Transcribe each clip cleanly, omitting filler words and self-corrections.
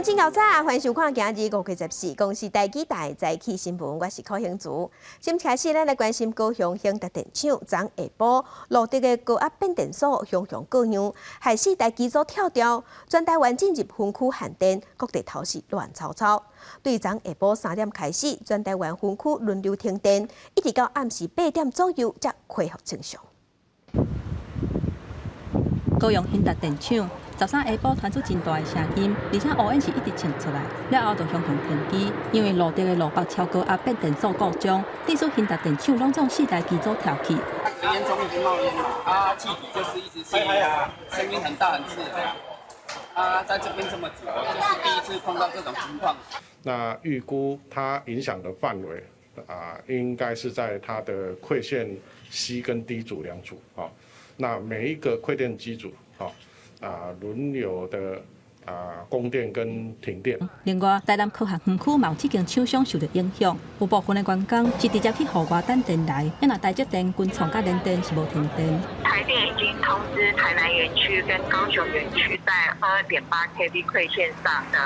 上真够早，欢迎收看今日5月14公司台记台早起新闻，我是柯兴竹。先开始，咱来关心高雄兴达电厂昨下晡落地的高压变电所向过样，害4台机组跳掉，全台湾进入分区限电，各地头是乱糟糟。对昨下晡3点开始，全台湾分区轮流停电，一直到暗时8点左右才恢复正常。高雄兴达电厂昨下晡传出真大的声音，而且乌烟是一直传出来，了后就向停机，因为落地的路北超高压变电所故障，地属兴达电厂拢将4台机组跳起。烟囱一直冒烟嘛，气体就是一直泄啊，声音很大很刺耳。在这边这么久，就是第一次碰到这种情况。那预估它影响的范围应该是在它的馈线 C 跟 D 组2组那每一个馈电机组轮流的供电跟停电。另外，台南科学园区某几间厂商受到影响，有部分的员工是直接去户外等电来，因为台积电、军创甲联电是无停电。台电已经通知台南园区跟高雄园区在2.8 kV 馈线上的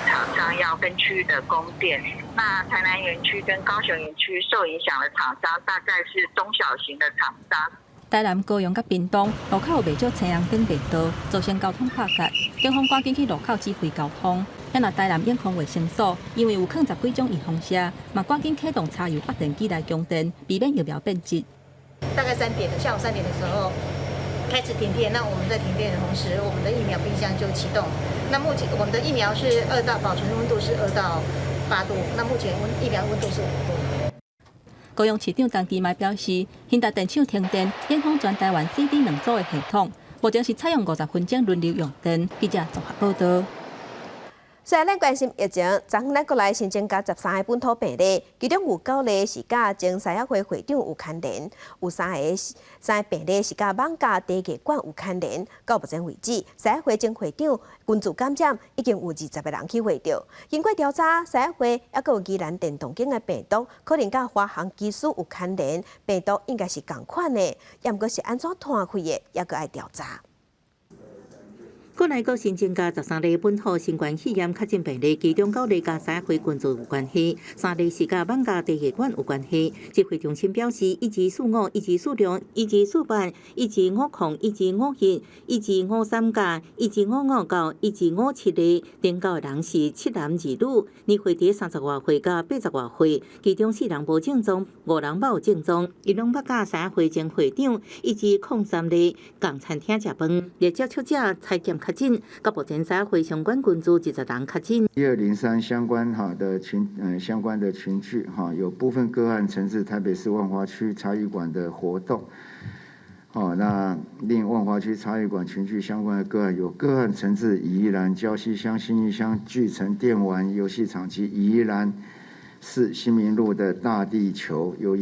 厂商要分区的供电。那台南园区跟高雄园区受影响的厂商大概是中小型的厂商。台南、高雄、甲屏东路口有袂少青阳等电道，造成交通拍夹。警方赶紧去路口指挥交通。因为台南眼控卫生所因为有放10几种预防车，嘛赶紧启动插油发电机来供电，避免疫苗变质。大概下午3点的时候开始停电。那我们在停电的同时，我们的疫苗冰箱就启动。那目前我们的疫苗是保存温度是2到8度。那目前疫苗温度是5度。高雄市长陈其迈表示，兴达电厂停电影响全台湾4D 2组的系统，目前是采用50分钟轮流用电。记者综合报道。虽然咱关心疫情，昨咱国内新增加13个本土病例，其中有9例是甲前社协会会长有牵连，有3个病例是甲网咖茶艺馆有牵连。到目前为止，社协会前会长群组感染已经有20个人去会着。经过调查，社协会还有宜兰电动间的病毒，可能甲华航技术有牵连，病毒应该是同款的，也毋过是安怎传开的，也阁爱调查。国内阁新增加13例本土新冠肺炎确诊病例，其中9例甲社会群组有关系，3例是甲网咖茶艺馆有关系。指挥中心表示，1G45、1G46、1G48、1G50、1G51、1G53+、1G559、1G57登校的人是7男2女，年岁伫30外岁甲80外岁，其中4人无症状，5人冇症状，因拢捌甲社会前会长1G03例共餐厅食饭，列接触者采检确诊，到目前社会相关群组20人确诊。1203相关相关的群聚有部分个案曾是台北市万华区茶艺馆的活动。那另万华区茶艺馆群聚相关的个案，有个案曾自宜兰礁溪乡新义乡巨城电玩游戏场及宜兰市新民路的大地球有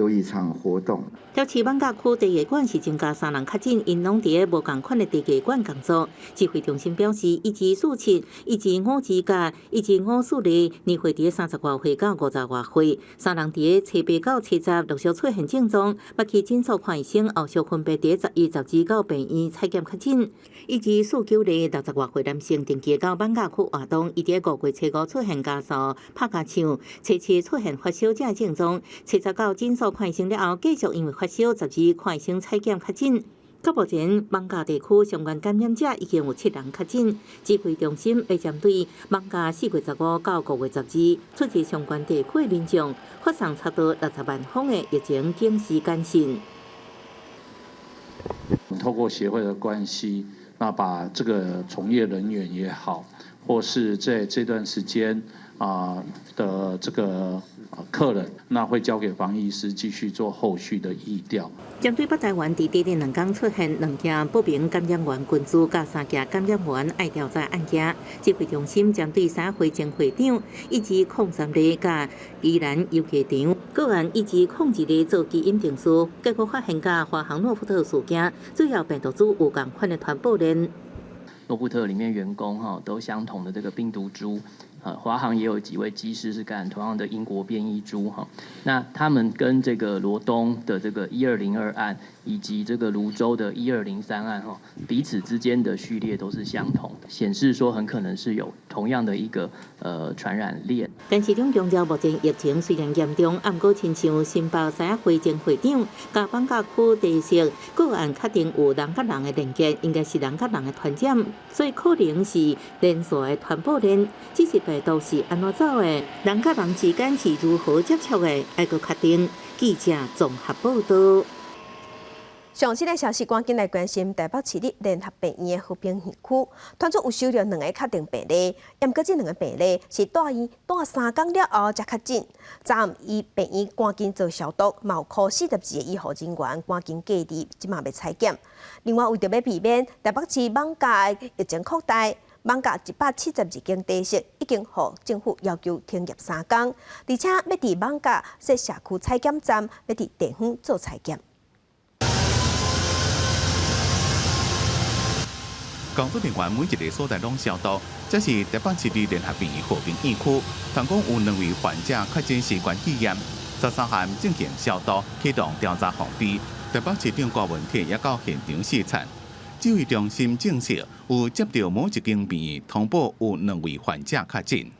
一场活动。调市网咖区茶艺馆是增加3人确诊，因拢伫个无共款的茶艺馆工作。指挥中心表示，1G47、1G57甲1G54例，年岁伫30外岁到50外岁，3人伫个初8到初10陆续出现症状，捌去诊所看医生，后续分别伫11、12到病院采检确诊。1G49例60外岁男性，定期到网咖区活动，伊伫5月初5出现咳嗽、拍家唱，初7出现发烧等症状，初10到诊所看医生了后，继续因为发烧12看医生采检确诊。到目前，网咖地区相关感染者已经有7人确诊。指挥中心会针对网咖4月15到5月12出席相关地区的民众，发送差不多60万封的疫情警示简讯。透过协会的关系，那把这个从业人员也好，或是在这段时间的这个客人，那会交给防疫师继续做后续的疫调。针对北台湾伫第2天出现2件不明感染源群组，甲3件感染源爱调查案件，指挥中心针对社会前会长1G03例甲宜兰游戏场个案1G01例做基因定序，结果发现甲华航诺富特事件主要病毒株有共款的传播链。诺富特里面员工都相同的这个病毒株，华航也有几位机师是感染同样的英国变异株哈。那他们跟这个罗东的这个1202案以及这个泸州的1203案哈，彼此之间的序列都是相同的，显示说很可能是有同样的一个传染链。但市场强调，目前疫情虽然严重，不过亲像新北西仔会前会长甲放假区地设个案确定有人甲人的连接，应该是人甲人的传染，所以可能是连锁的传播链。只是病毒是安怎走的，人甲人之间是如何接触的，还佫确定。记者综合报道。上新的消息，赶紧来关心台北市立联合病院的和平园区，传出有收到2个确定病例，不过这2个病例是住院住3天了后才确诊。昨暗医病院赶紧做消毒，嘛有42个医护人员赶紧隔离，即马要采检。另外，为着要避免台北市网咖的疫情扩大，网咖172间地设已经获政府要求停业3天，而且要伫网咖设社区采检站，要伫地方做采检。工作人员每一个所在拢消毒，这是台北市立联合病院和平院区，传讲有2位患者确诊新冠肺炎，13项进行消毒，启动调查防备。台北市长郭文铁也到现场视察。指挥中心证实，有接到某一间病院通报有2位患者确诊。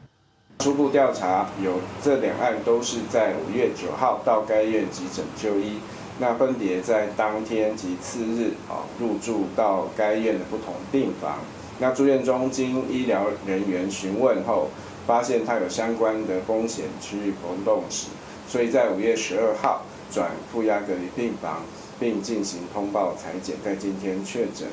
初步调查有这2案都是在5月9号到该院急诊就医。那分别在当天及次日入住到该院的不同病房。那住院中经医疗人员询问后，发现他有相关的风险区域活动史，所以在5月12号转负压隔离病房，并进行通报采检，在今天确诊。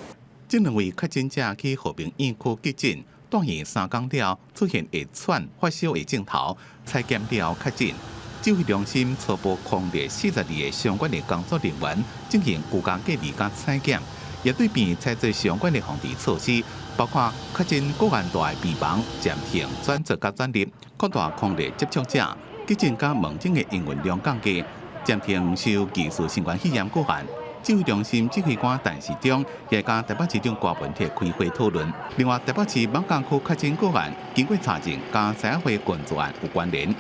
这2位确诊者去和平院区急诊，住院3天了，出现会喘、发烧的症头，采检了确诊。指挥中心初步控制42个相关的工作人员进行居家隔离加采检，也对病院采取相关的防治措施，包括确诊个案大的病房暂停转做加转入，扩大控制接触者，急诊加门诊的营运量降低，暂停受技术新冠肺炎个案。指挥中心指挥官陈时中也甲台北市长郭文铁开会讨论。另外，台北市网港区确诊个案经过查证，甲西仔会群组案有关联。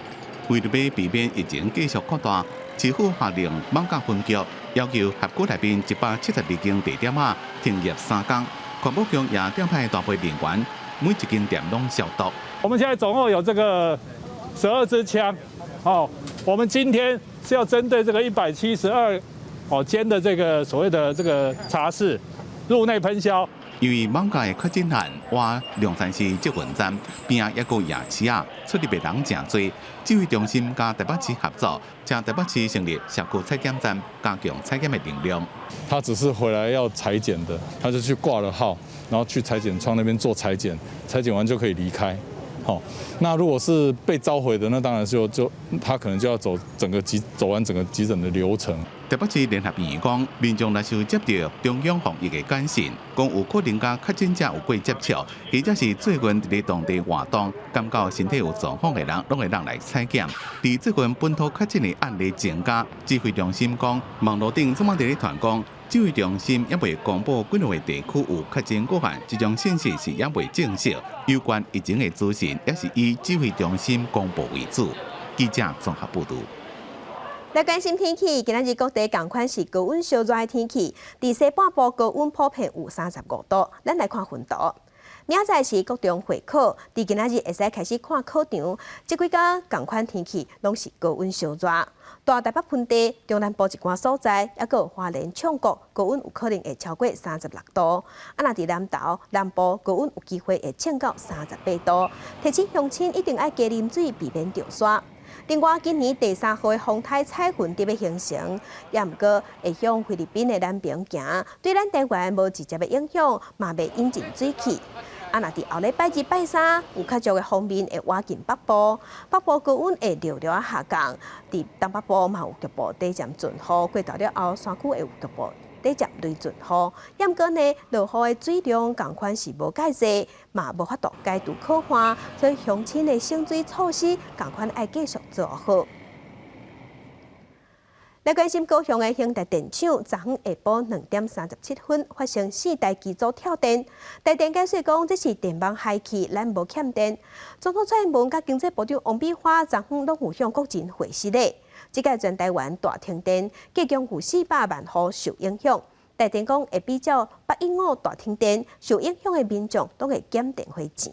为了要避免疫情继续扩大，市府下令网港分局要求辖区内面172间地点啊停业3天。环保局也调派大批人员，每一间店拢消毒。我们现在总共有这个12支枪，我们今天是要针对这个172间的这个所谓的这个茶室入内喷销。因为网咖的确诊案，我龙山市捷运站边啊，一个夜市啊，出入的人真多。指挥中心甲台北市合作，将台北市成立社区采检站，加强采检的能量。他只是回来要采检的，他就去挂了号，然后去采检窗那边做采检，采检完就可以离开。那如果是被召回的，那当然就他可能就要走完整个急诊的流程。台北市联合病院讲，民众若是接到中央防疫的简讯，讲有可能甲确诊者有过接触，或者是最近伫当地活动，感到身体有状况的人，拢会让来采检。伫最近本土确诊的案例增加，指挥中心讲，网络顶怎么伫咧传讲？指挥中心也未公布几个地区有确诊个案，这种信息是也未证实。有关疫情的资讯，也是以指挥中心公布为主。记者综合报道。来关心天气，今日各地同款是高温烧热的天气，伫西半部高温普遍有35度。咱来看温度。明仔是国中会考，伫今仔日会使开始看考场。即几天同款天气拢是高温烧热。大台北盆地、中南部一寡所在，还有花莲、唱国高温有可能会超过36度。若伫南投、南部高温有机会会升到38度。提醒乡亲一定要加啉水，避免着沙。另外，今年第3号的风台彩云伫要形成，也毋过会向菲律宾的南边行，对咱台湾无直接的影响，嘛袂引进水汽。若伫后礼拜2、拜3有较足的锋面会挖进北部，北部高温会略略下降，伫东北部嘛有局部短暂阵雨，过到了后山区会有局部短暂雷阵雨。也毋过呢，落雨的水量同款是无介济，嘛无法度解除可换，所以乡亲的省水措施同款爱继续做好。来关心高雄的兴达电厂，昨昏下晡2点37分发生4台机组跳电。台电解释讲，这是电网害去，咱无欠电。总统蔡英文甲经济部长王美花昨昏拢有向国人回示咧。这届全台湾大停电，计共有400万户受影响。台电讲会比照815大停电，受影响的民众都会减电费钱。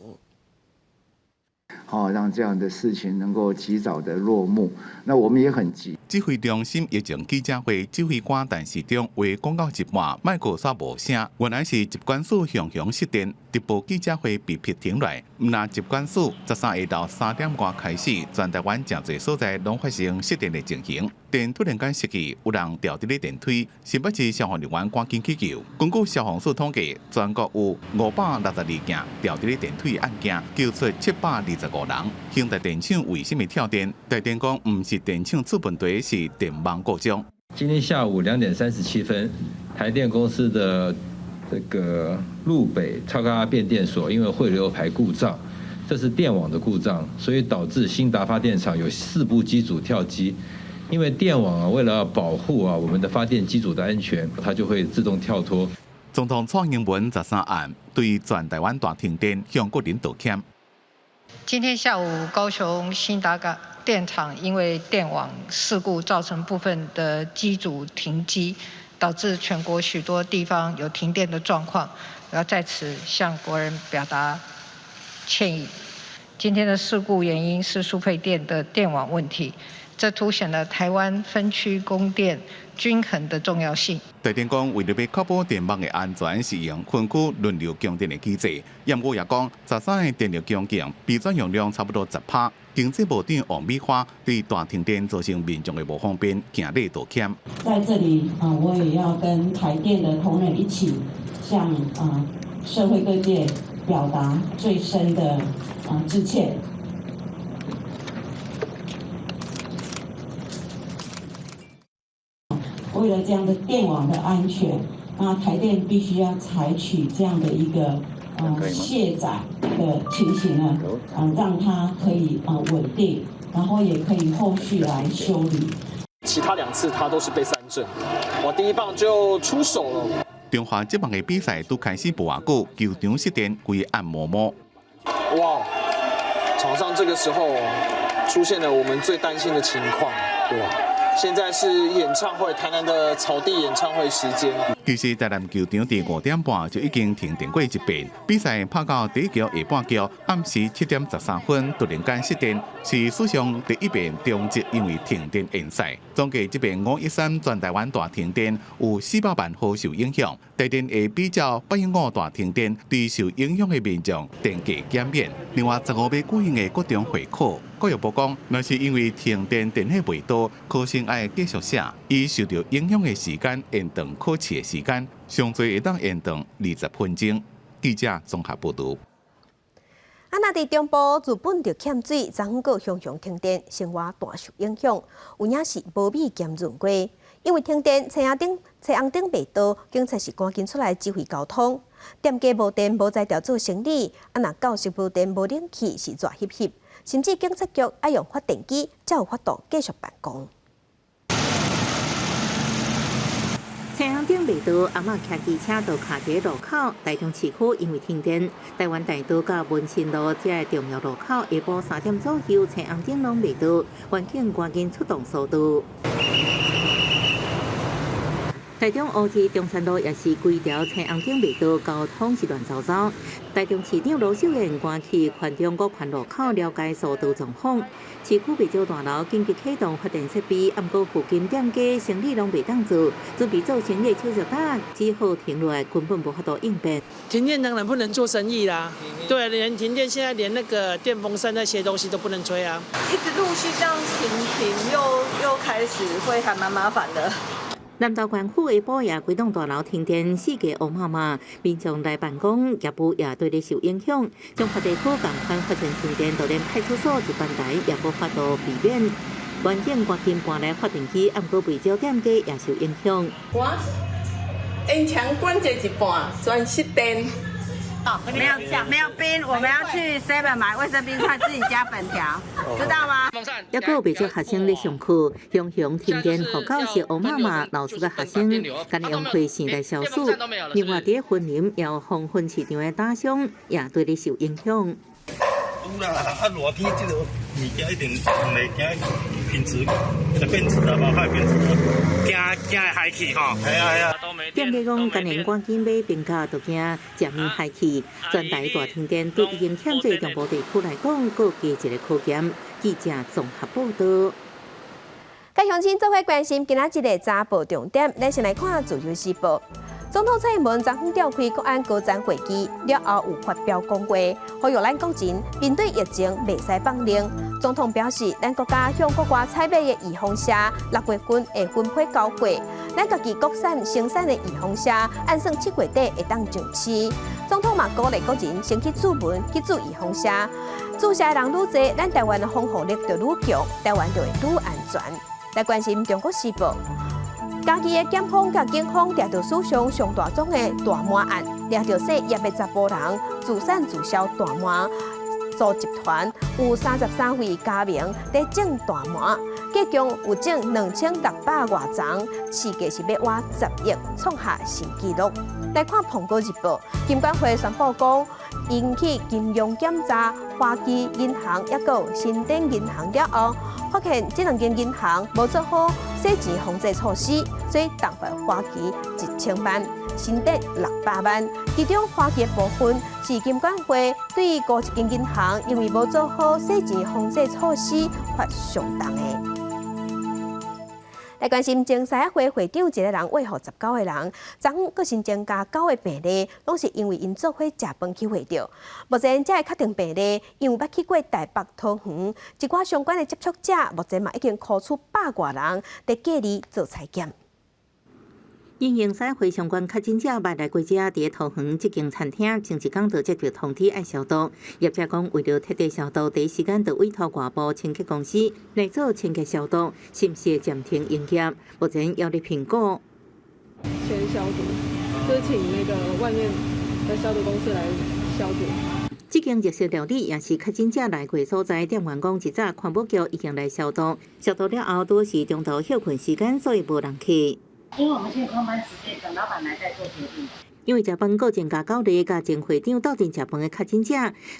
让这样的事情能够及早的落幕。那我们也很急。指挥中心疫情记者会指挥官陈时中话讲到一半，麦克煞无声，原来是疾管署向向失电，直播记者会被迫停来。毋但疾管署13下昼3点外开始，全台湾真侪所在拢发生失电的情形。电突然间熄去，有人掉伫咧电梯，新北市消防人员赶紧去救。根据消防署统计，全国有562件掉伫咧电梯的案件，救出725人。兴达电厂为什么跳电？台电讲毋是电厂出问题，是电网故障。今天下午2点37分，台电公司的这个路北超高压变电所因为汇流排故障，这是电网的故障，所以导致兴达发电厂有4部机组跳机。因为电网为了要保护我们的发电机组的安全，它就会自动跳脱。总统蔡英文13暗对全台湾大停电向国人道歉。今天下午，高雄兴达电厂因为电网事故造成部分的机组停机，导致全国许多地方有停电的状况，我要在此向国人表达歉意。今天的事故原因是输配电的电网问题。这凸显了台湾分区供电均衡的重要性。台电讲，为了要确保电网的安全，是用分区轮流供电的机制。严过也讲，13个电力供电备转用量差不多10%。经济部长王美花对大停电造成民众的不方便，强烈道歉。在这里我也要跟台电的同仁一起，向社会各界表达最深的致歉。为了这样的电网的安全，那台电必须要采取这样的一个卸载的情形呢，让它可以稳定，然后也可以后续来修理。其他2次它都是被3振，我第一棒就出手了。中华职棒的比赛都开始不偌久，球场失电，规暗摸摸。哇！场上这个时候出现了我们最担心的情况，对吧？现在是演唱会，台南的草地演唱会时间。其实台南球场伫5点半就已经停电过一遍，比赛拍到第一局下半局，暗时7点13分突然间失电，是史上第一遍中职因为停电延赛。总计这边513全台湾大停电，有400万户受影响。台电会比照815大停电，对受影响的民众电价减免。另外15笔举行的各种会考。教育部讲，若是因为停电电费袂多，考生爱继续写，以受到影响的时间延长考试的时间，上最会当延长20分钟。记者综合报道。那伫中部，日本就欠水，昨昏个熊熊停电，生活大受影响，有影是无米兼润过。因为停电，车红顶袂倒，警察是赶紧出来指挥交通。店家无电，无在调做生理，若教室无电无冷气，是热翕翕。甚至警察局要用发电机，才有法度继续办公。车行顶袂倒，阿嬷骑机车就卡伫路口。台中市区因为停电，台湾大道甲文心路这个重要路口，下晡3点左右，车行顶拢袂倒，环境赶紧出动速度。台中乌日中山路也是规条车红顶袂倒，交通是乱糟糟。台中市长罗秀燕赶去环中国环路口了解速度状况。市区袂少大楼紧急启动发电设备，毋过附近店家生意拢袂当做，准备做生意手续单，只好停落来，根本无法度应变。停电当然不能做生意啦，对，连停电现在连那个电风扇那些东西都不能吹啊。一直陆续这样停又开始会还蛮麻烦的。南投县府下晡也规栋大楼停电，4个乌麻麻，民众来办公，业务也对咧受影响。中华地区共款发生停电，就连派出所值班台也无法度避免。环境赶紧搬来发电机，毋过未少店家也受影响。延长关节一半，全失电。没有冰，我们要去 Seven 买卫生冰块，自己加粉条，知道吗？也有不少学生咧上课，雄雄听见学校是欧妈妈老师的学生，敢用开线来消暑。另外，伫婚姻也有防婚市场的打伤，也对你受影响。有啦，热天这个物件一定袂惊品质会变质啊，无法变质啊，惊害气吼。系啊。店家讲，今年赶紧买冰架，就惊食面害气。全台大停电对已经欠债中部地区来讲，各加一个考验。记者综合报道。甲乡亲做伙关心今仔日的早报重点，咱先来看自由时报。总统蔡英文昨昏召开国安高层会议了后，有发表讲话，呼吁咱国人面对疫情袂使放任。总统表示，咱国家向国外采买的预防车6月份会分配交货，咱家己国产生产的预防车按算7月底会当上市。总统嘛鼓励国人先去注文去注预防车，注射的人愈多，咱台湾的防护力就愈强，台湾就会愈安全。来关心中国时报。家己的检方甲警方抓到史上上大宗的大麻案，抓到姓叶的查甫人自产自销大麻组集团，有33位家名在种大麻，计共有种2600外丛，市价是要挖10亿，创下新纪录。来看《苹果日报》，金管会宣布讲，引起金融检查，花旗银行也有新店银行了后，发现这2间银行无做好洗钱防治措施，所以冻罚花旗1000万，新店600万。其中花旗的部分是金管会对5间银行因为无做好洗钱防治措施罚上重的。来关心前三合会会长一个人为何19个人，昨昏佫新增加9个病例，拢是因为因做伙食饭去会着。目前才会确定病例，因为捌去过台北、桃园，一寡相关的接触者，目前嘛已经考出100多人，在隔离做采检。因应三会相关确诊者外来过者伫桃园这间餐厅前一天就接到通知爱消毒，业者讲为了彻底消毒，第一时间就委托外部清洁公司来做清洁消毒，是不是暂停营业？目前要你评估。先消毒，就是请那个外面的消毒公司来消毒。这间热食料理也是确诊者来过所在，店员讲一早环保局已经来消毒，消毒了后都是中途休困时间，所以无人去。因为我们现在上班时间，等老板来再做决定。因为食饭个增加9例，甲前会长斗阵食饭的确诊者，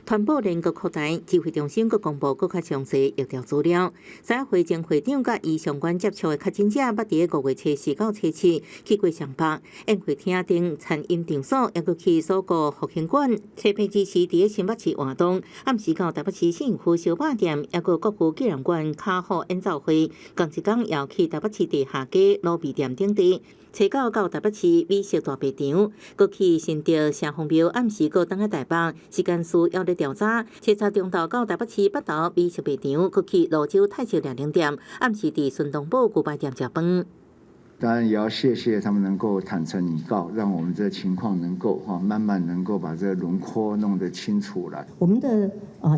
团保联阁扩大，指挥中心阁公布更较详细疫调资料。三会前会长甲伊相关接触的确诊者，捌伫5月初4到初7去过上班，宴会厅顶餐饮场所，也阁去所过复兴馆、车皮支持伫新北市活动，暗时到台北市信福小百店，也阁国父纪念馆卡好演奏会，同一天也去台北市地下街路边店等地。初9到台北市美食大卖场，阁去新竹城隍庙，暗时阁等下台北，时间需要咧调查。初7中昼到台北市北投美食卖场，阁去泸州泰式料理店，暗时伫顺东堡古牌店食饭。当然也要谢谢他们能够坦诚以告，让我们这情况能够慢慢能够把这个轮廓弄得清楚来。我们的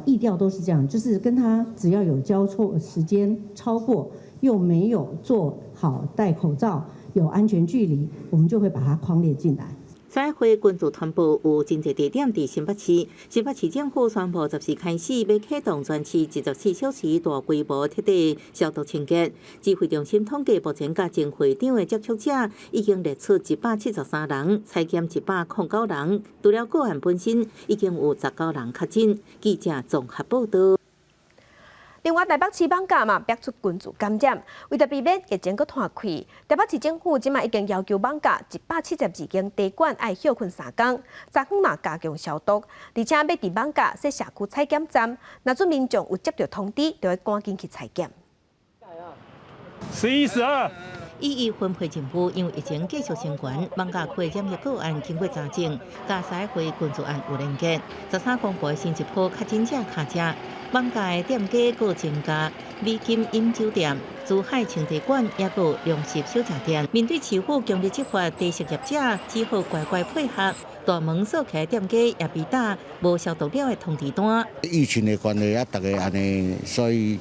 疫调都是这样，就是跟他只要有交错时间超过，又没有做好戴口罩。有安全距离，我们就会把它框列进来。三会关注团部有真侪地点伫新北市，新北市政府宣布10时开始要启动全市24小时大规模彻底消毒清洁。指挥中心统计，目前甲前会长的接触者已经列出173人，采检109人，除了个案本身，已经有19人确诊。记者综合报道。另外，台北市放假嘛，逼出群聚感染，为着避免疫情搁拖开，台北市政府即马已经要求放假172间茶馆爱休困3天，昨昏嘛加强消毒，而且要伫放假设社区采检站，若准民众有接到通知，就要赶紧去采检。11、12。伊分配政府，因为疫情继续升悬，放假可染疫个案经过查证，甲三会群聚案有连结。13公布新一波确诊者卡者。放假的店家阁增加，美金饮酒店、珠海青茶馆也阁粮食小吃店。面对市府强力执法，地食业者只好乖乖配合。大门锁起店家也被打无消毒了的通知单。疫情的关系啊，大家安尼，所以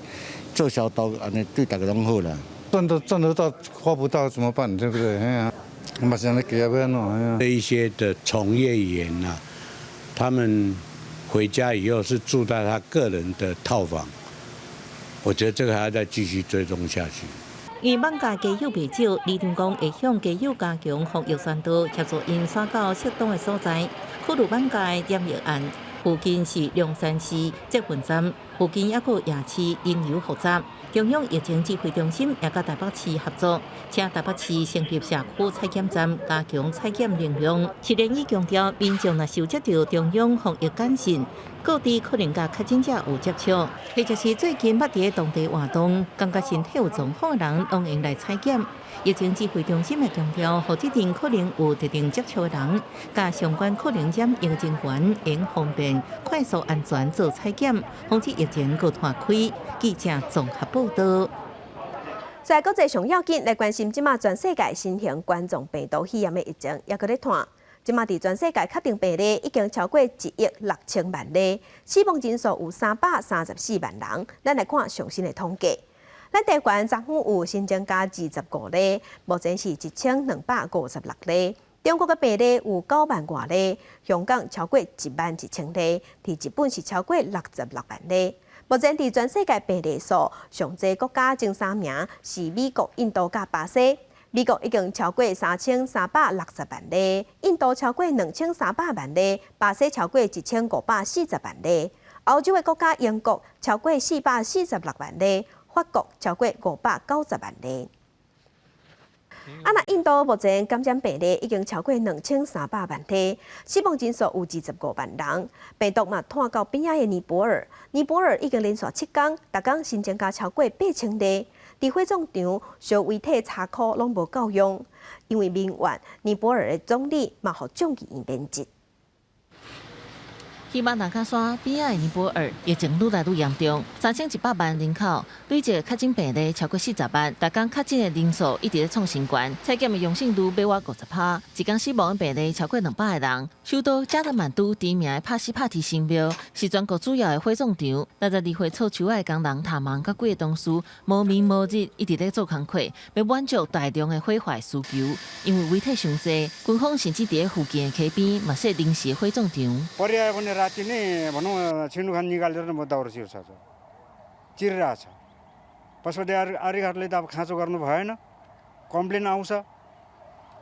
做消毒安尼对大家拢好啦。赚得到，花不到怎么办？对不对？哎呀，马上来给要不要弄？这一些的从业员呐。他们回家以后是住在他个人的套房，我觉得这个还要再继续追踪下去。因网价加油未少，李定光会向加油加强防疫宣导，协助因刷到适当的所在，考虑网价的点药案。附近是龙山市接运站，附近也有夜市人流复杂。中央疫情指挥中心也甲台北市合作，请台北市成立社区采检站，加强采检能量。市联医强调，民众若受接到中央防疫简讯，各地可能甲确诊者有接触，或者是最近捌伫当地活动，感觉身体有状况的人，拢用来采检。疫情指挥中心也强调，何指定可能有特定接触的人，甲相关可能染疫人员，应方便、快速、安全做采检，防止疫情搁扩开。记者综合报道。在国际上要紧来关心，即马全世界新型冠状病毒肺炎的疫情也搁咧传。即马伫全世界确定病例已经超过1.6亿万例，死亡人数有334万人。咱来看上新的统计。咱台湾昨昏有新增加25例，目前是1256例。中国的病例有9万多例，香港超过11000例，伫日本是超过66万例。目前伫全世界病例数上济国家前3名是美国、印度甲巴西。美国已经超过3360万例，印度超过2300万例，巴西超过1540万例。欧洲的国家英国超过446万例。法国超过590万例。印度目前感染病例已经超过2300万例，死亡人数有25万人。病毒嘛传到边仔的尼泊尔，尼泊尔已经连续7天，每天新增加超过8000例。伫火葬场烧遗体查考拢无够用，因为民怨，尼泊尔的总理嘛互众议院免职。希马那加山边仔的尼泊尔疫情愈来愈严重，3100万人口，累计确诊病例超过40万，大天确诊的人数一直咧创新高，采检的阳性率要我50%，一天死亡的病例超过200个人。首都加德满都知名的帕西帕提神庙是全国主要的火葬场，62岁操树的工人塔芒甲几个同事无眠无日一直咧做工课，要满足大量的火化需求。因为遗体伤济，军方甚至伫咧附近的溪边嘛设临时的火葬场。रात्री नै भनौँ छिन्डुखान निकालेर म दाउरा चिर्छ चिरिरहेछ पछाडि आरिघाटले त अब खाँचो गर्नु भएन कम्प्लेन आउँछ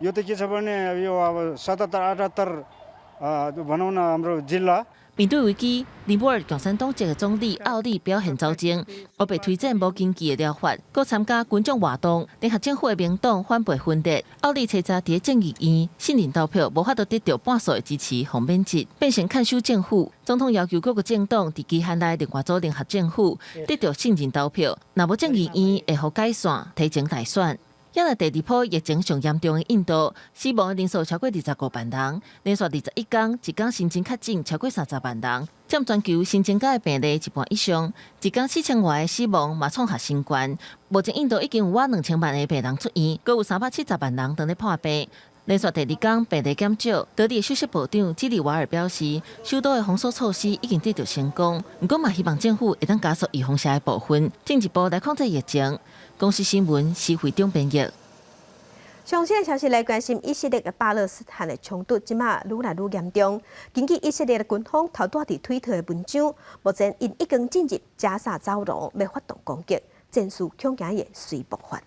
यो त के छ भने यो अब 77-78 भनौँ न हाम्रो जिल्ला面对危机，尼泊尔共产党籍的总理奥利表现走精，我被推荐无经济的疗法，佮参加群众活动，联合政府的民党反背分裂。奥利初早伫正义院信任投票无法度得到半数的支持，互免职，变成看守政府。总统要求各个政党伫期限内另外组联合政府，得到信任投票。若无正义院会互解散，提前大选。也来第2波疫情上严重的印度，死亡的人数超过25万人，连续21天，一天新增确诊超过30万人，占全球新增加的病例1半以上，一天4000外的死亡嘛创下新高。目前印度已经有2000万的病人出院，阁有370万人等咧破病。连续第2天病例减少，当地的首席部长基里瓦尔表示，首都的封锁措施已经得到成功，不过嘛希望政府会当加速预防射的部分，进一步来控制疫情。公司新闻是会长编译。上新的消息来关心以色列嘅巴勒斯坦的冲突，即马愈来愈严重。根据以色列的军方头带伫推特的文章，目前因已经进入加沙走廊，要发动攻击，战事恐惊会随爆发。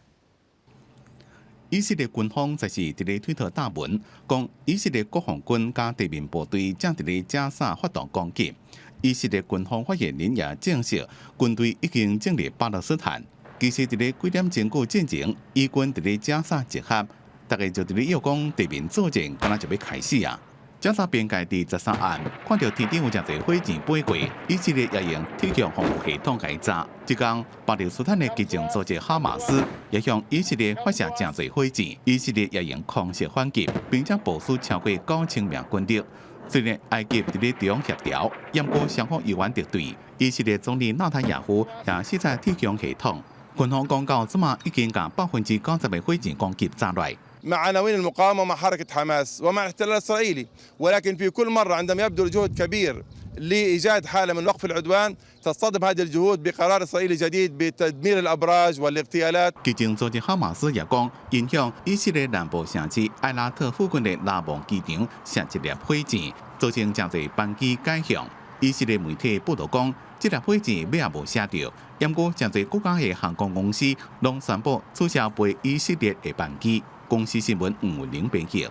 以色列军方则是伫咧推特大文，讲以色列国防军加地面部队正伫咧加沙发动攻击。以色列军方发言人也证实，军队已经进入巴勒斯坦。其实伫咧几点钟过进前，以军伫咧加沙集合，大家就伫咧要讲地面作战，敢若就要开始啊！加沙边界第13案，看到天顶有真侪火箭飞过，以色列也用铁穹防护系统改炸。即天，巴勒斯坦的激进组织哈马斯也向以色列发射真侪火箭，以色列也用空袭反击，并且部署超过9000名军力。虽然埃及伫咧中协调，不过双方依然敌对。以色列总理纳坦雅胡也试在铁穹系统。军方公告，即马已经将90%的火箭攻击炸落。مع عناوين المقاومة مع حركة حماس ومع الاحتلال الإسرائيلي ولكن في كل مرة عندما يبذل جهد كبير لإيجاد حالة من وقف العدوان تصطدم هذه الجهود بقرار إسرائيلي جديد بتدمير الأبراج والاغتيالات.基情组织哈马斯也讲，影响以色列南部城市艾拉特附近的拉蒙机场射一粒火箭，造成真侪班机改向。以色列媒体报道讲，这粒火箭尾也无写到，不过真侪国家的航空公司拢宣布取消飞以色列的班机。公司新闻黄文玲编辑。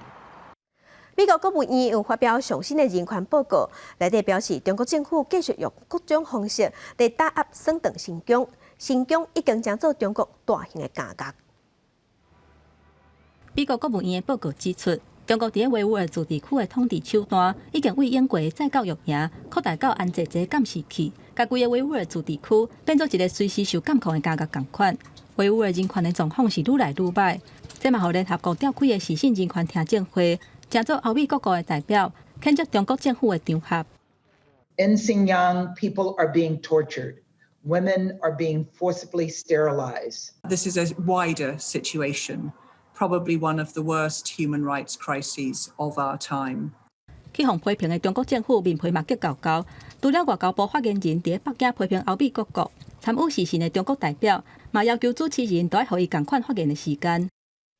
美国国务院有发表上新的人权报告，内底表示中国政府继续用各种方式来打压省长新疆，新疆已经将做中国大型的假角。美国国务院的报告指出，中国伫维吾尔自治区的统治手段已经为英国的再教育营扩大到安吉这监视器，甲规个维吾尔自治区变做一个随时受监控的假角共款。维吾尔人权的状况是愈来愈歹，这嘛，互联合国召开的时事人权听证会。正做欧美各国的代表，谴责中国政府的场合。In Xinjiang, people are being tortured. Women are being forcibly sterilized. This is a wider situation, probably one of the worst human rights crises of our time. 去互批评的中国政府面皮嘛结交交，除了外交部发言人伫北京批评欧美各国参与时事的中国代表，嘛要求主持人都要予伊共款发言的时间。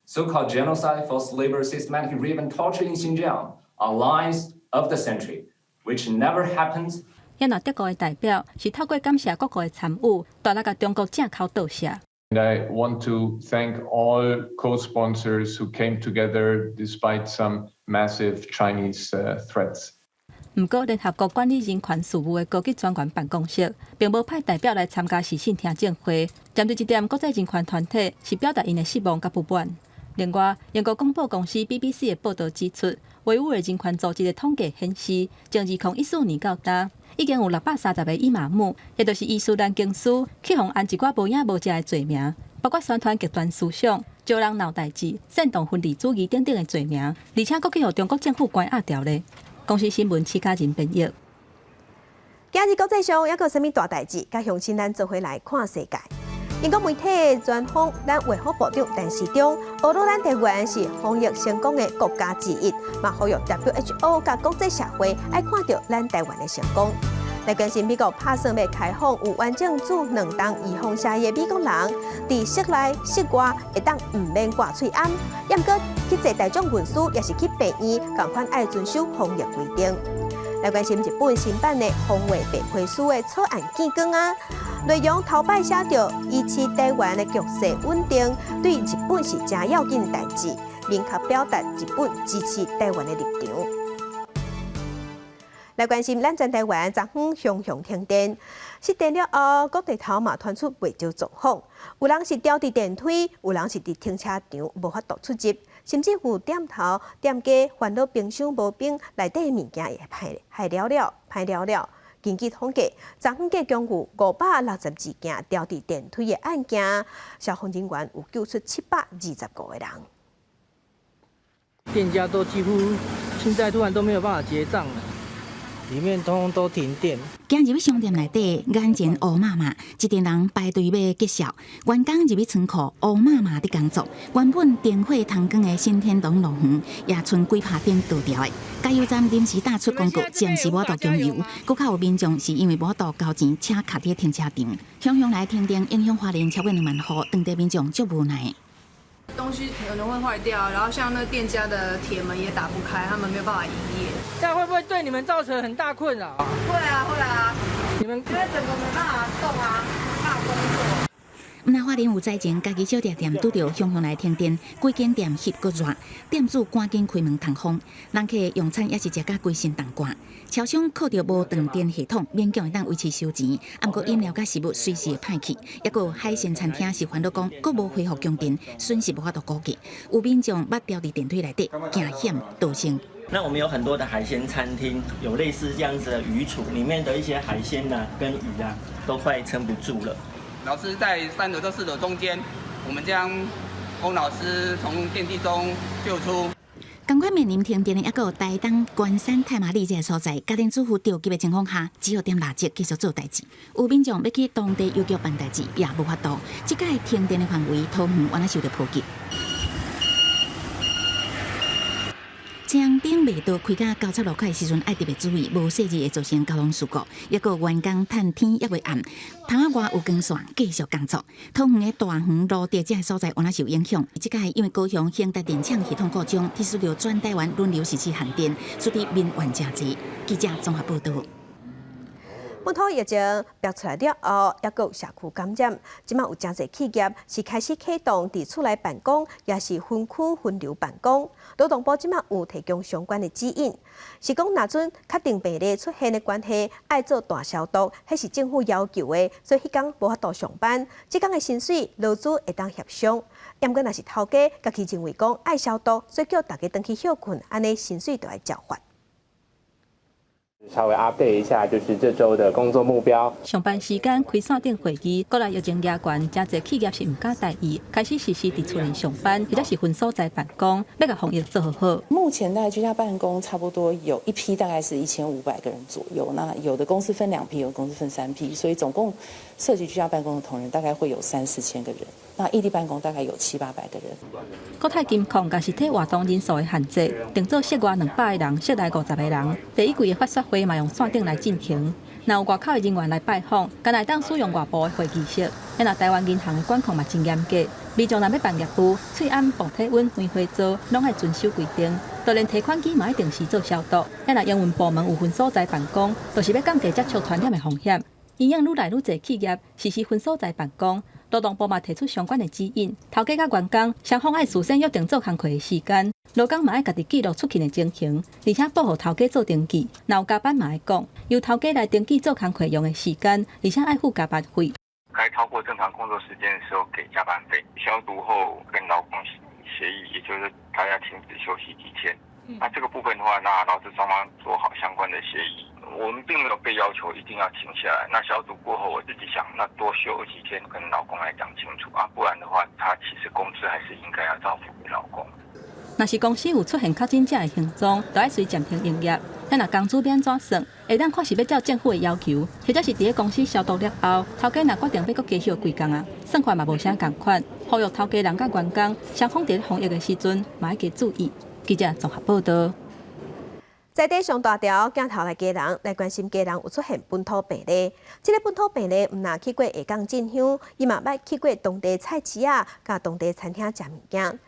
So-called genocide, forced labor, systematic rape and torture in Xinjiang are lies of the century, which never happened. 也那德国的代表是透过感谢各国的参与，大力甲中国正口倒谢。And I want to thank all co-sponsors who came together despite some massive Chinese threats. 不过，联合国管理人权事务的高级专员办公室并无派代表来参加时事听证会。针对这点，国际人权团体是表达因的失望甲不满。另外，英国广播公司 BBC 的报道指出，维吾尔人权组织的统计显示，从2014年到今，已经有630个伊玛目，也就是伊斯兰经师，去互按一寡无影无食的罪名，包括宣传极端思想、招人闹代志、煽动分离主义等等的罪名，而且佫去互中国政府关押掉咧。公司新闻齐家人编译。今日国际上还有啥物大代志？甲乡亲咱做伙来看世界。英国媒体专访咱卫福部长陈时中，俄罗咱台湾是防疫成功的国家之一，嘛呼吁 WHO 甲国际社会爱看到咱台湾的成功。来关心美国打算要开放有完整驻2档预防协议的美国人，伫室内室外会当唔免挂喙罨，也毋过去坐大众运输，也是去病院，共款爱遵守防疫规定。来关心日本新版的防卫白皮书的草案见光啊！内容头摆写着依持台湾的局势稳定，对日本是真要紧的代志，明确表达日本支持台湾的立场。来关心咱全台湾昨昏熊熊停电，熄电了后，各地头嘛传出未少状况，有人是掉伫电梯，有人是伫停车场无法度出入。甚至有店头店家烦恼冰箱无冰，内底物件也坏了。根据统计，昨昏计共有562件掉伫电梯的案件，消防人员有救出725个人。店家都几乎现在突然都没有办法结账了。里面通通都停电。今日去商店内底，眼前乌麻麻，一群人排队要结销。员工入去仓库，乌麻麻的工作。原本电火通光的新天堂农园，也剩几拍灯倒掉的。加油站临时打出广告，暂时无法度供油。搁较有民众是因为无法度交钱，请卡伫停车场。乡乡来停电，影响花莲超过2万户，当地民众足无奈。东西可能会坏掉，然后像那店家的铁门也打不开，他们没有办法营业。这样会不会对你们造成很大困扰？会啊，你们因为整个没办法动啊，没办法工作。毋那花莲有灾前，家己小店店拄着乡乡来停电，几间店翕搁热，店主赶紧开门通风，人客用餐也是食甲规身冻寒。超商靠着无断电系统，勉强会当维持收钱，不过饮料甲食物随时会歹去。也有海鲜餐厅是烦恼讲，阁无恢复供电，损失无法度估计。有民众捌掉伫电梯内底，惊险逃生。那我们有很多的海鲜餐厅，有类似这样子的鱼橱，里面的一些海鲜跟鱼都快撑不住了。老师在3楼到4楼中间，我们将翁老师从电梯中救出。赶快面临停电的，还有台东关山太麻里这个所在，家庭主妇着急的情况下，只好点蜡烛继续做代志。有民众要去当地邮局办代志，也无法度。这届停电的范围，桃园原来受到波及。将灯未到开到交叉路口的时阵，爱特别注意，无细致会造成交通事故。抑个员工趁天还未暗，窗仔外有光线，继续工作。桃园的大园路地这个所在，原来受影响。即届因为高雄兴达电厂系统故障，必须要转台湾轮流实施限电，所以民怨真济。记者综合报道。本土疫情爆出来了后，也有社区感染。即马有真侪企业是开始启动伫厝内办公，也是分区分流办公。劳动部即马有提供相关的指引，是讲若准确定病例出现的关系，爱做大消毒，迄是政府要求的，所以迄天无法度上班。即天的薪水劳资会当协商。要过若是头家家己认为讲爱消毒，所以叫大家回去休困，安尼薪水就要交换。稍微 update 一下，就是这周的工作目标。上班时间开线顶会议，国内疫情压悬，真侪企业是唔敢大意，开始实施伫厝内上班，或者是分所在办公，要甲防疫做好。目前大概居家办公差不多有一批，大概是1500个人左右。那有的公司分2批，有的公司分3批，所以总共涉及居家办公的同仁大概会有3-4千个人。那异地办公大概有700-800个人。国泰金控甲实体活动人数的限制，定做室外200个人，室内50个人。第一季的发说会嘛用线顶来进行。若有外口的人员来拜访，敢来当使用外部的会议室。那台湾银行的管控嘛真严格，民众若要办业务，喙暗、磅体温、烟花做，拢爱遵守规定。就连提款机嘛要定时做消毒。那营运部门有分所在办公，就是要降低接触传染的风险。因应愈来愈侪企业实施分所在办公。劳动部嘛提出相关的指引，头家甲员工双方爱事先约定做工课的时间，劳工嘛爱家己记录出勤的情形，而且报互头家做登记。若有加班嘛爱讲，由头家来登记做工课用的时间，而且爱付加班费。该超过正常工作时间的时候给加班费。消毒后跟劳工协议，也就是他要停止休息几天。那这个部分的话，那劳资双方做好相关的协议。我们并没有被要求一定要停下来。那消毒过后，我自己想，那多休几天，跟劳工来讲清楚啊，不然的话，他其实工资还是应该要照付给劳工。若是公司有出现确诊者的行踪，就要随暂停营业。那若工资要安怎算？会当看是要照政府的要求，或者是伫公司消毒了后，头家若决定要搁继续几工啊，算法嘛无啥共款。呼吁头家人甲员工，双方伫防疫的时阵，嘛要加注意。记者综合报道。在地上大条镜头来家人来关心家人有出现本土病例，这个本土病例毋若去过下港进香，伊嘛捌去过当地菜市啊，甲当地餐厅食物件。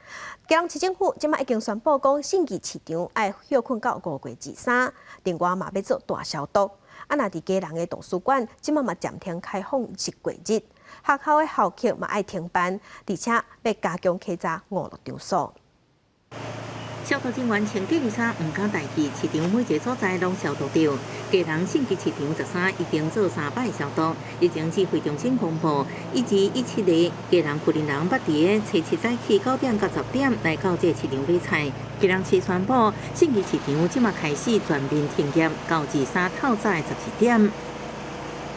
家人市政府即马已经宣布讲，信义市场爱休困到5月23，另外嘛要做大消毒。啊，若伫家人的图书馆，即马嘛暂停开放7月日，学校的校课嘛爱停办，而且要加强稽查5路场所。消毒人员穿隔离衫，唔敢代替市场每一个所在拢消毒掉。家人信义市场13已经做3摆消毒，疫情指挥中心公布，以及17日家人附近人捌伫个初7早起9点到10点来到这市场买菜。家人市宣布，信义市场即马开始全面停业，到23透早12点。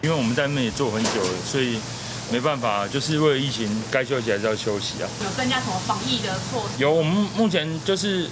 因为我们在那也做很久了，所以没办法，就是为了疫情，该休息还是要休息啊。有增加什么防疫的措施？有，我们目前就是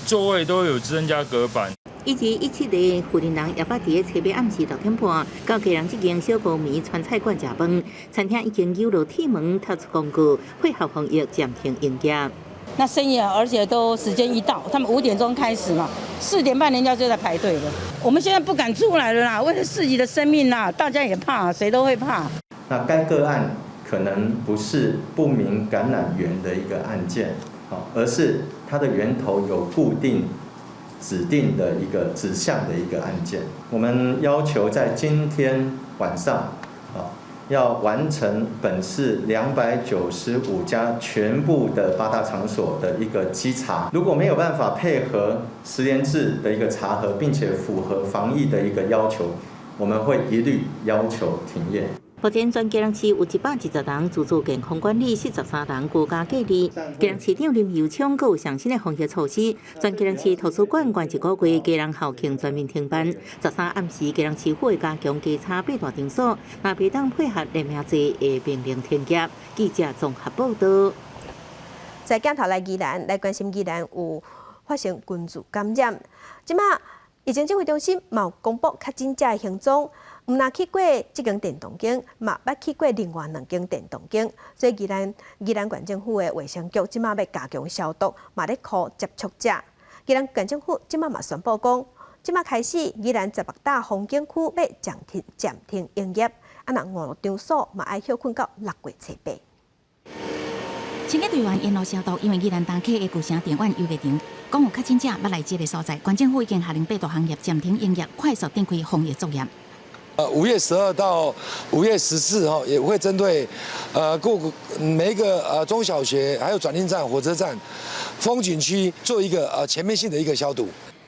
座位都有增加隔板。以及17日附近人也捌伫个初八暗时6点半，到家人这间小高米川菜馆食饭，餐厅已经有了铁门踏出公告，配合防疫暂停营业。那深夜，而且都时间一到，他们5点钟开始嘛，4点半人家就在排队了。我们现在不敢出来了啦，为了自己的生命啦，大家也怕，谁都会怕。那该个案可能不是不明感染源的一个案件，而是它的源头有固定指定的一个指向的一个案件。我们要求在今天晚上要完成本市295家全部的8大场所的一个稽查。如果没有办法配合10连制的一个查核，并且符合防疫的一个要求，我们会一律要求停业。目前全家人市有110人自助健康管理，43人居家隔离。家人市长林佑昌阁有上新的防疫措施，全家人市图书馆关1个月，家人校庆全面停办。13暗时，家人市会加强稽查8大场所，若未当配合人名制，会命令停业。记者综合报道。在镜头来宜兰来关心宜兰有发生群聚感染，即马疫情指挥中心嘛有公布确诊者的行踪。毋若去过这间电动间，嘛捌去过另外2间电动间，所以宜兰县政府的卫生局即马要加强消毒，嘛咧靠接触者。宜兰县政府即马嘛宣布讲，即马开始宜兰16大风景区要暂停营业，若5场所嘛要休困到6月初8。清洁队员沿路消毒，因为宜兰东溪的旧城电玩游乐场，讲有确诊者捌来这个所在，县政府已经下令8大行业暂停营业，快速展开防疫作业。5月12到5月14号也会针对每一个中小学、还有转运站、火车站、风景区做一个全面性的一个消毒。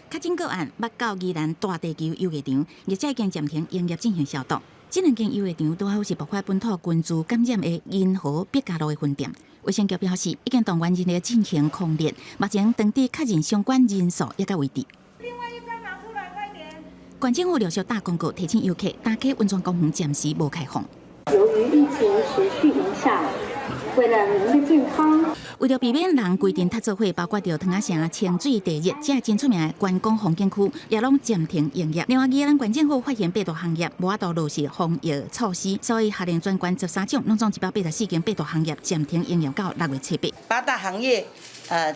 确诊个案捌到宜兰大地球游乐场，业者已经暂停营业进行消毒。这两间游乐场拄好是爆发本土群聚感染的银河毕加路的分店。卫生局表示，已经动员人力进行控制，目前当地确诊相关人数也在为止。另外一张拿出来，快点！县政府陆续打广告提醒游客，打开温泉公园暂时无开放。由于疫情持续影响，为了您的健康，为了避免人规定踏做伙，包括着汤仔城清水第一，这真出名的观光风景区，也拢暂停营业。另外，宜兰县政府发现8大行业无法度落实防疫措施，所以下令全县13种拢总184间8大行业暂停营业到6月初8。8大行业，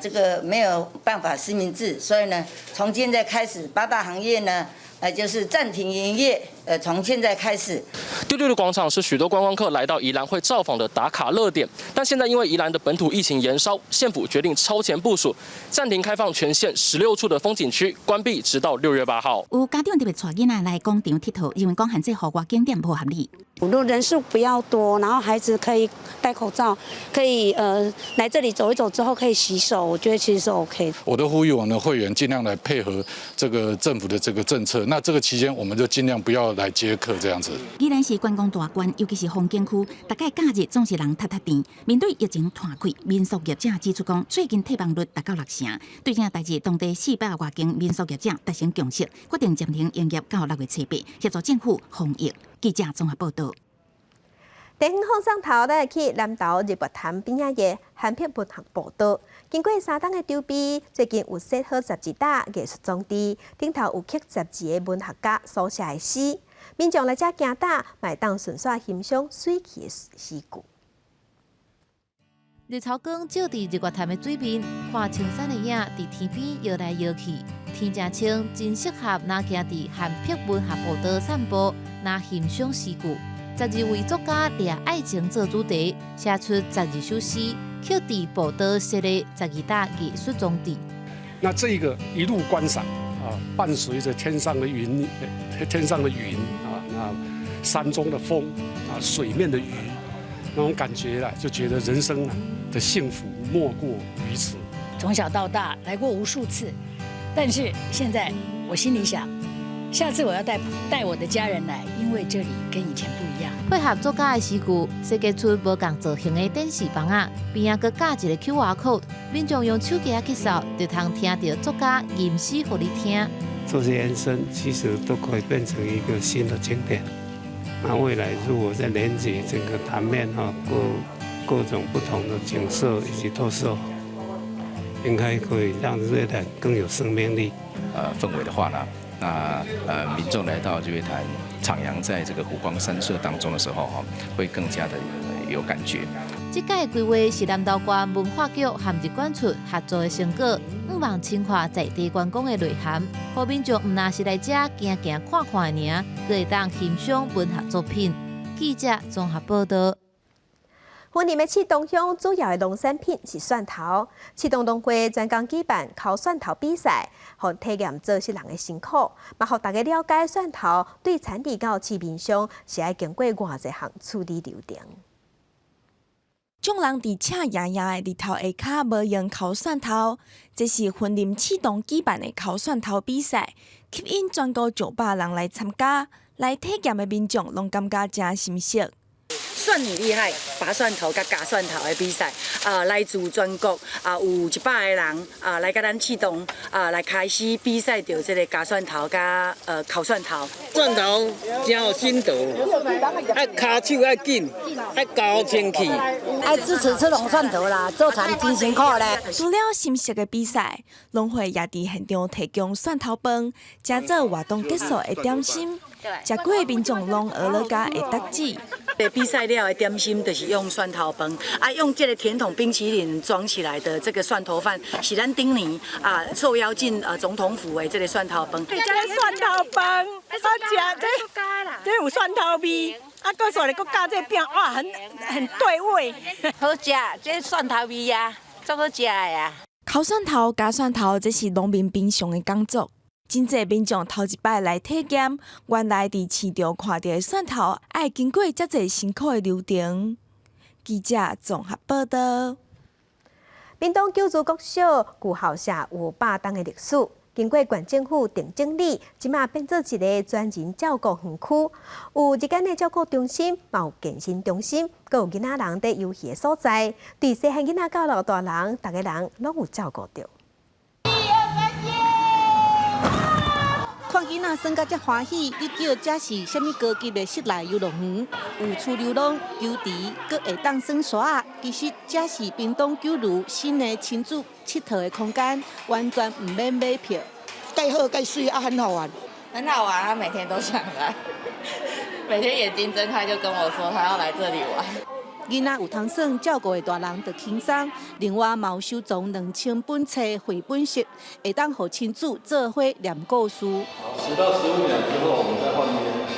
这个没有办法实名制，所以呢，从现在开始，8大行业呢。就是暂停营业，从现在开始。丢丢的广场是许多观光客来到宜兰会造访的打卡热点，但现在因为宜兰的本土疫情延烧，县府决定超前部署，暂停开放全县16处的风景区，关闭直到6月8号。有家长特别带囡仔来广场佚佗，因为讲限制户外景点不合理。如果人数不要多，然后孩子可以戴口罩，可以来这里走一走之后可以洗手，我觉得其实是 OK 的。我都呼吁我们的会员尽量来配合这个政府的这个政策。那这个期间，我们就尽量不要来接客这样子。宜兰是观光大县，尤其是风景区，大概假日总是人踢甜。面对疫情摊开，民俗业者指出讲，最近退房率达到60%。对这代志，当地400多间民俗业者达成共识，决定暂停营业到6月初8，协助政府防疫。记者综合报道。地方放送头来去南投日月潭边仔的韩片文学报道。经过3档的筹备，最近有设好12大艺术装置，顶头有刻12个文学家所写的诗。民众来这行搭，买当顺续欣赏水气的诗句。日头光照伫日月潭的水面，看青山的影伫天边摇来摇去，天真清，真适合拿行伫韩片文学步道散步，拿欣赏诗句。12位作家掠爱情做主题，写出12首诗，刻伫步道设的12大艺术装置。那这个一路观赏啊，伴随着天上的云啊，那山中的风啊，水面的鱼，那种感觉啦，就觉得人生啊的幸福莫过于此。从小到大来过无数次，但是现在我心里想，下次我要带我的家人来，因为这里跟以前不一样。配合作家的诗句，设计出无同造型的电视房仔，边仔佮架一个 QR code， 民众用手机去扫，就通听到作家吟诗给你听。这些延伸其实都可以变成一个新的景点。那未来如果再连接整个潭面哈，各种不同的景色以及特色，应该可以让日月潭更有生命力。氛围的话呢，那民众来到日月潭徜徉在这个湖光山色当中的时候哈，会更加的有感觉。这届规划是南投县文化局和日管处合作的成果，希望深化在地观光的内涵，让民众唔那是来这行行看看的尔，佮会当欣赏文学作品。记者综合报道。今年的市东乡主要的农产品是蒜头。市东农会专工举办烤蒜头比赛，互体验做事人的辛苦，嘛互大家了解蒜头对产地到市面上是要经过偌济项处理流程。众人伫赤炎炎的日头下骹无用烤蒜头，这是云林市东举办的烤蒜头比赛，吸引全国900人来参加。来体验的民众拢感觉真心熟。蒜很厉害，拔蒜头甲夹蒜头的比赛，来自全国有100个人来甲咱市东来开始比赛着这个夹蒜头甲烤蒜头。蒜头真有筋道，爱骹手爱紧，爱高清气。爱支持吃农蒜头啦，做田真辛苦咧。除了新式的比赛，农会也伫现场提供蒜头饭，加做活动结束的点心。食过的民众拢学了家会得志。比赛了的点心就是用蒜头饭，用这个甜筒冰淇淋装起来的这个蒜头饭，是咱顶年受邀进总统府的这个蒜头饭。这个蒜头饭，我食这有蒜头味，搁说咧搁加这饼，哇，很对味，好食，这蒜头味呀，足好食呀。烤蒜头加蒜头，这是农民平常的工作。真侪民众头一摆来体验，原来伫市场看到的蒜头，爱经过遮侪辛苦的流程。记者综合报道。屏东九族国小旧校舍有100年的历史，经过县政府定整理，即马变做一个专人照顾园区，有日间的照顾中心，嘛有健身中心，阁有囡仔人伫游戏的所在，对细汉囡仔到老大人，大家人拢有照顾到。看囡仔耍甲遮欢喜，你叫这是虾米高级的室内游乐园？有厝流浪、球池，阁会当耍沙。其实这是屏东九如新的亲子佚佗的空间，完全唔免买票。盖好盖水啊，很好玩。很好玩，他每天都想来，每天眼睛睁开就跟我说他要来这里玩。囡仔有通耍，照顾的大人就轻松。另外，嘛有收藏2000本册绘本集，会当互亲子做伙念故事。10到15秒之后，我们再换边。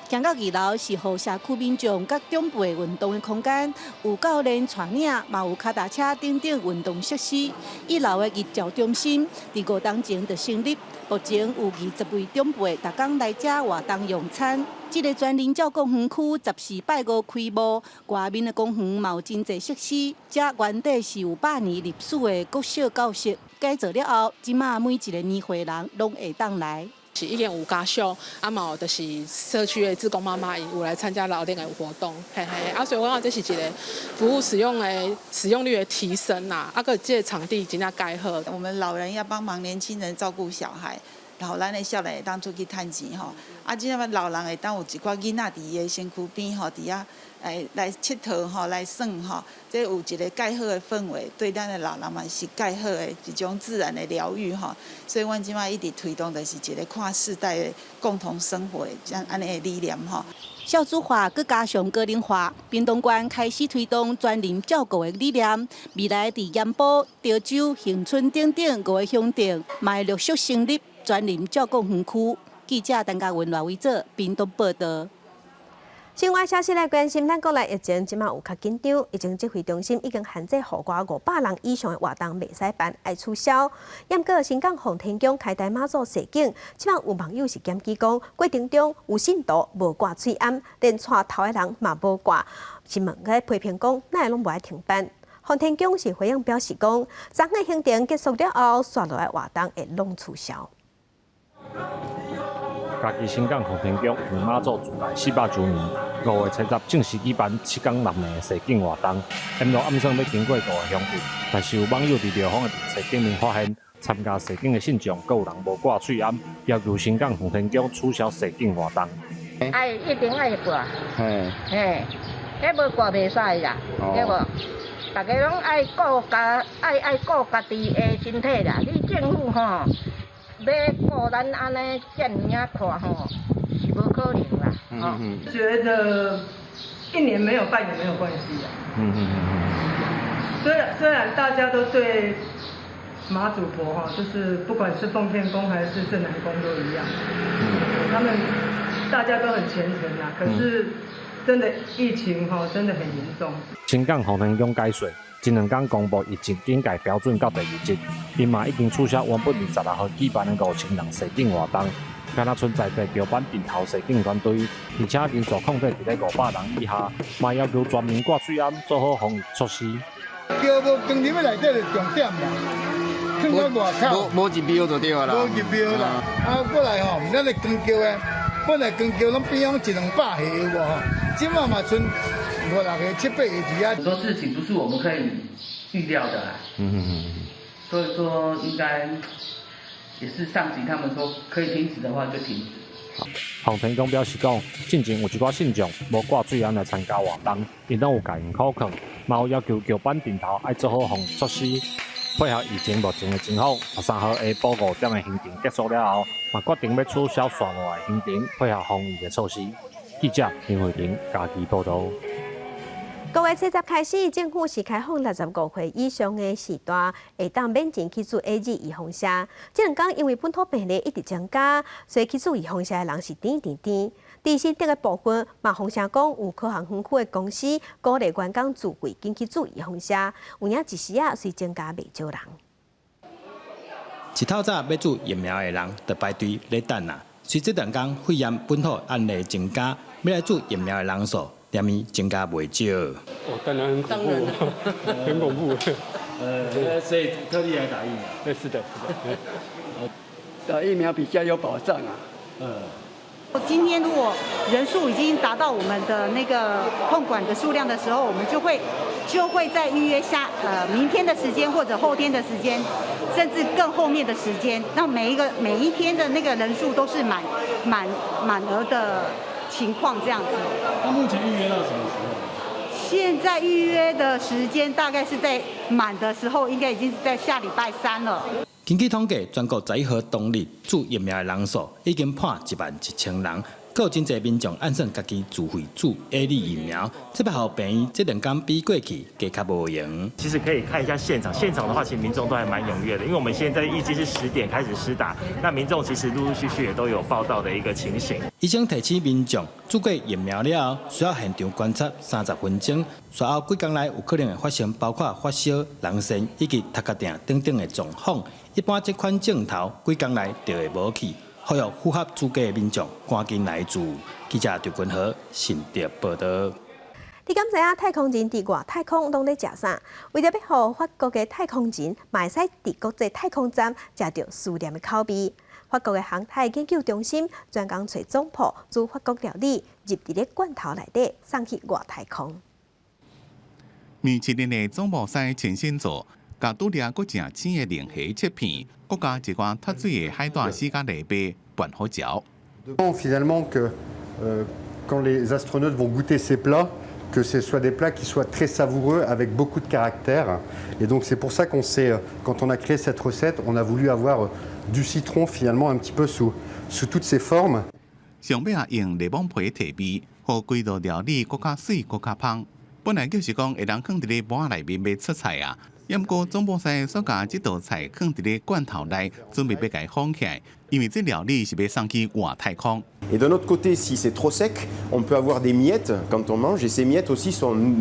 行到2楼是互社区民众甲长辈运动的空间，有教练带领，嘛有脚踏车等等运动设施。1楼的日照中心伫5年前就成立，目前有20位长辈，逐工来遮活动用餐。这个专人照顾园区14拜5开幕，外面的公园嘛有真侪设施。这原底是有100年历史的国小教室，改造了后，即马每一个年岁人拢会当来。是已经有家属，嘛就是社区的志工妈妈有来参加老店的活动，所以我讲这是一个服务使用率的提升啦，个这个场地真正改好。我们老人要帮忙年轻人照顾小孩，然后咱的少年会当出去趁钱吼，即下老人会当有一寡囡仔伫伊的身躯边吼，伫遐来佚佗吼，来耍吼，这有一个介好的氛围，对咱的老人嘛是介好的一种自然的疗愈吼。所以，阮即摆一直推动的是一个跨世代的共同生活这样安尼的理念吼。少子化佮加上个人化，屏东县开始推动专人照顾的理念。未来伫盐埔、潮州、恒春等等5个乡镇，嘛会陆续成立专人照顾园区。记者陈嘉文、赖伟做屏东报道。新华消息来关心，咱国内疫情即马有较紧张，疫情指挥中心已经限制户外500人以上的活动袂使办，爱取消。不过，新港洪天宫开台妈祖示警，即马有网友是检举讲，过程中有信徒无挂嘴罨，连带头的人嘛无挂。新闻个批评讲，哪会拢无爱停办？洪天宫是回应表示讲，昨个行程结束了后，续落来活动会拢取消。嘉义新港洪天宫与妈祖自来400周年，5月7日正式举办7天6夜的示警活动。沿路暗算要经过5个乡镇，但是有网友伫庙方的电视顶面发现，参加示警的信众，阁有人无挂嘴罨，要求新港洪天宫取消示警活动。一定爱挂，迄无挂袂使啦，对无？大家拢爱顾家己的身体啦。你政府吼，要顾咱安尼遮尔啊看吼，是无可能啦。觉得1年没有办也没有关系虽然大家都对妈祖婆哈，就是不管是奉天宫还是镇南宫都一样，他们大家都很虔诚啊。可是真的疫情哈，真的很严重。新港洪天宫解说，前2天公布疫情警戒标准到第2日，因嘛已经取消原本26号举办的5000人示警活动，敢若存在地桥板顶头示警团队，而且人数控制伫咧500人以下，嘛要求全民挂嘴罨，做好防疫措施。桥无关入内底就重点啦，放到外口，无入庙就对啦。无入庙啦，过来吼，咱咧光桥诶，本来光桥拢边养100-200个有无吼，即马嘛剩5-6个、7-8个伫遐。很多事情不是我们可以预料的啦。所以说应该也是上级他们说可以停止的话就停止。洪天宫表示讲，进前有一寡信众无挂嘴罨来参加活动，因拢有甲因口劝，嘛有要求桥板顶头爱做好防疫措施。配合疫情目前的情况，13号下晡5点的行程结束了后，嘛决定要取消线外的行程，配合防疫的措施。记者林慧玲家己报道。9月7日开始，政府是开放65岁以上的时代，会当免钱去做 AZ 预防射。这2天因为本土病例一直增加，所以去做预防射的人是点。第四点的部分，嘛风声讲有科学园区的公司鼓励员工自费进去做预防射，有影一时啊，虽增加袂少人。一透早要做疫苗的人，就排队咧等啊。随这2天肺炎本土案例增加，要来做疫苗的人数，连年增加袂少。当然很恐怖，很恐怖。所以特地来打疫苗。对，是的。打疫苗比较有保障啊。今天如果人数已经达到我们的那个控管的数量的时候，我们就会再预约明天的时间或者后天的时间，甚至更后面的时间，让每一天的那个人数都是满额的情况这样子。那目前预约到什么时候？现在预约的时间大概是在满的时候，应该已经是在下礼拜3了。根据统计，全国11号当日注疫苗的人数已经破11000人，还有真侪民众按算家己自费注 A 类疫苗，这边好病院这2天比过去加较无用。其实可以看一下现场的话，其实民众都还蛮踊跃的，因为我们现在预计是10点开始施打，那民众其实陆陆续续也都有报道的一个情形。医生提醒民众，注过疫苗了后，需要现场观察30分钟，随后几天内有可能会发生包括发烧、人痠以及头壳痛等等的状况。一般这款镜头几天内就会无去，呼吁符合资格的民众赶紧来住。记者刘君豪新竹报道。你敢知影太空人伫外太空拢咧食啥？为了要互法国的太空人嘛会使伫国际太空站食到思念的口味，法国的航太研究中心专工找总铺，做法国料理入伫咧罐头内底，送去外太空。米其林的总部师亲身做。甲拄掠搁正鲜的龙虾切片，搁加一罐脱水的海带丝甲泥巴拌好嚼。Finalement que quand les astronautes vont goûter ces plats, que ce soit des plats qui soient très savoureux avec beaucoup de caractère. Et donc c'est pour ça qu'on s'est, quand on a créé cette recette, on a voulu avoir du citron finalement un petit peu sous toutes ses formes. 上尾用柠檬皮提味，互规道料理搁较水搁较香。本来就是讲会当放伫咧碗内面要出菜啊。不过总部师所甲这道菜放伫咧罐头内，准备要甲伊放起来，因为这料理是要送去外太空。Et d'un autre côté, si c'est trop sec, on peut avoir des miettes quand on mange, et ces miettes aussi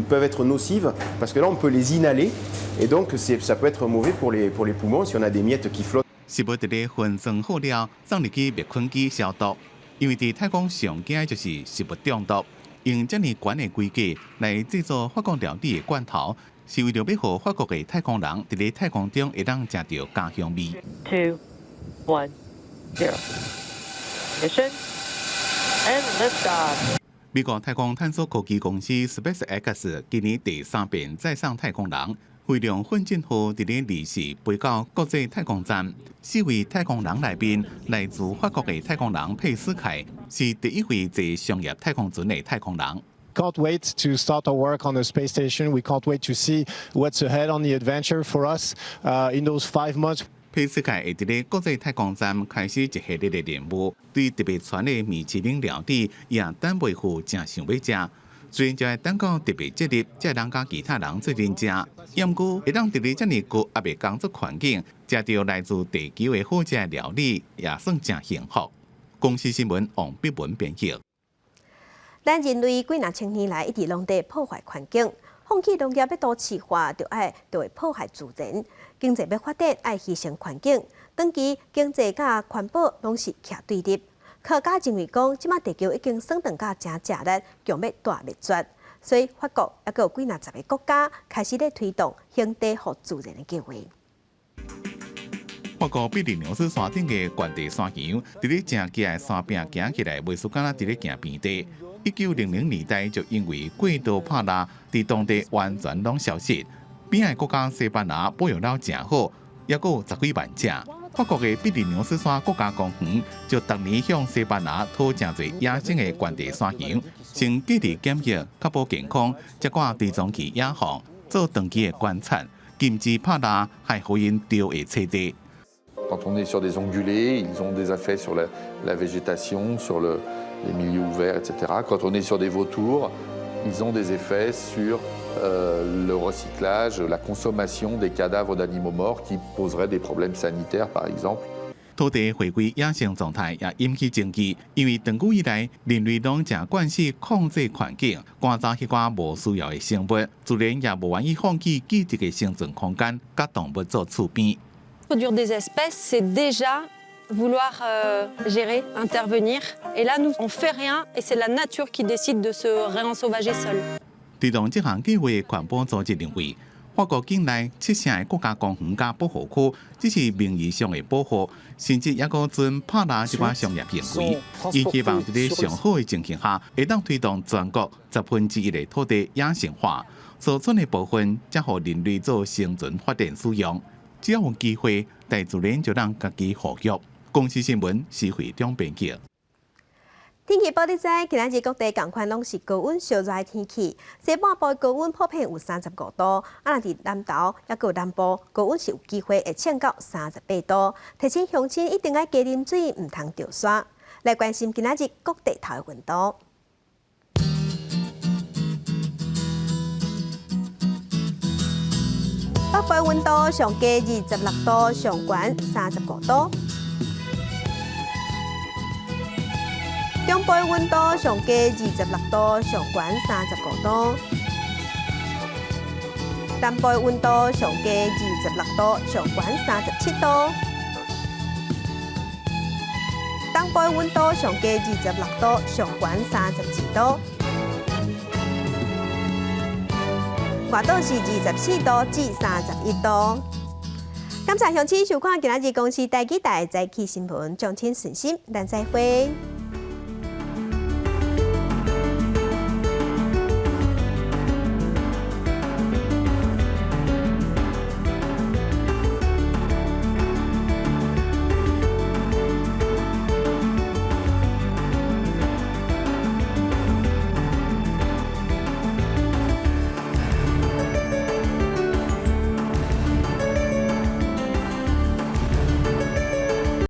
peuvent être nocives parce que là on peut les inhaler, et donc ça peut être mauvais pour les poumons si on a des miettes qui flottent. 是要伫咧分装好了，送入去灭菌机消毒，因为伫太空上惊就是食物中毒。用这么悬的规格来制作法国料理的罐头。是为了要让法国的太空人伫咧太空中会当食到家乡味。2, 1, 0. Mission and liftoff. 美国太空探索科技公司 SpaceX 今年第3遍再上太空人，飞量混进号伫咧利时飞到国际太空站。4位太空人内面，来自法国的太空人佩斯凯是第1位坐商业太空船的太空人。Can't wait to start our work on the space station. We can't wait to see what's ahead on the adventure for us in those 5 months. 佩斯凯会伫咧国际太空站开始一系列的任务，对特别传的米其林料理也等袂赴，真想要食。虽然就会等到特别节日，才能甲其他人做阵食，不过会当伫咧遮尔高压的工作环境，食到来自地球的好食的料理，也算真幸福。公司新闻王碧文编辑。咱人类几若千年来一直拢在破坏环境，放弃农业要都市化，就会破坏自然。经济要发展，爱牺牲环境。长期经济甲环保拢是徛对立。科学家认为讲，即马地球已经酸长甲真食力，强要大灭绝。所以法国还有几若10个国家开始咧推动乡地和自然的计划。法国比利牛斯山顶的原地山墙，伫咧正起来山壁行起来，袂输敢若伫咧行平地。1900年代就因为过度拍蜡，伫当地完全拢消失。边仔国家西班牙保育了真好，也有10几万只。法国的比利牛斯山国家公园就逐年向西班牙讨真侪野生的原地山墙，先隔离检疫，确保健康，接管追踪其野放，做长期的观察，禁止拍蜡，还互因钓的车地。Quand on est sur des ongulés, ils ont des effets sur la végétation, sur les milieux ouverts, etc. Quand on est sur des vautours, ils ont des effets sur le recyclage, la consommation des cadavres d'animaux morts qui poseraient des problèmes sanitaires, par exemple. 土地回归野生状态也引起争议，因为长久以来，人类拢正惯势控制环境，赶走迄寡无需要的生物，自然也无愿意放弃自己的生存空间，甲动物做厝边。Produire des espèces, c'est déjà vouloir gérer, intervenir. Et là, nous, on fait rien, et c'est la nature qui décide de se réensauvager seule. 推动这项计划的环保组织认为，法国境内7成的国家公园加保护区只是名义上的保护，甚至也搁准拍拉这款商业行为。伊希望在咧上好的情形下，会当推动全国1/10的土地野生化，所剩的部分则互人类做生存发展使用。只要有机会，大自然就让家己富裕。公司新闻是会长编辑。天气报你知，今仔日各地同款拢是高温烧热的天气。西半部高温普遍有35度，若伫南投也有南部高温是有机会会降到38度。提醒乡亲一定要加啉水，唔通着沙。来关心今仔日各地头的温度。北部温度上低26度，上悬35度。中部温度上低26度，上悬35度；南部温度上低26度，上悬37度；东部温度上低26度，上悬32度；外岛是24度至31度。感谢乡亲收看今仔日公司台记台早起新闻，众亲顺心，咱再会。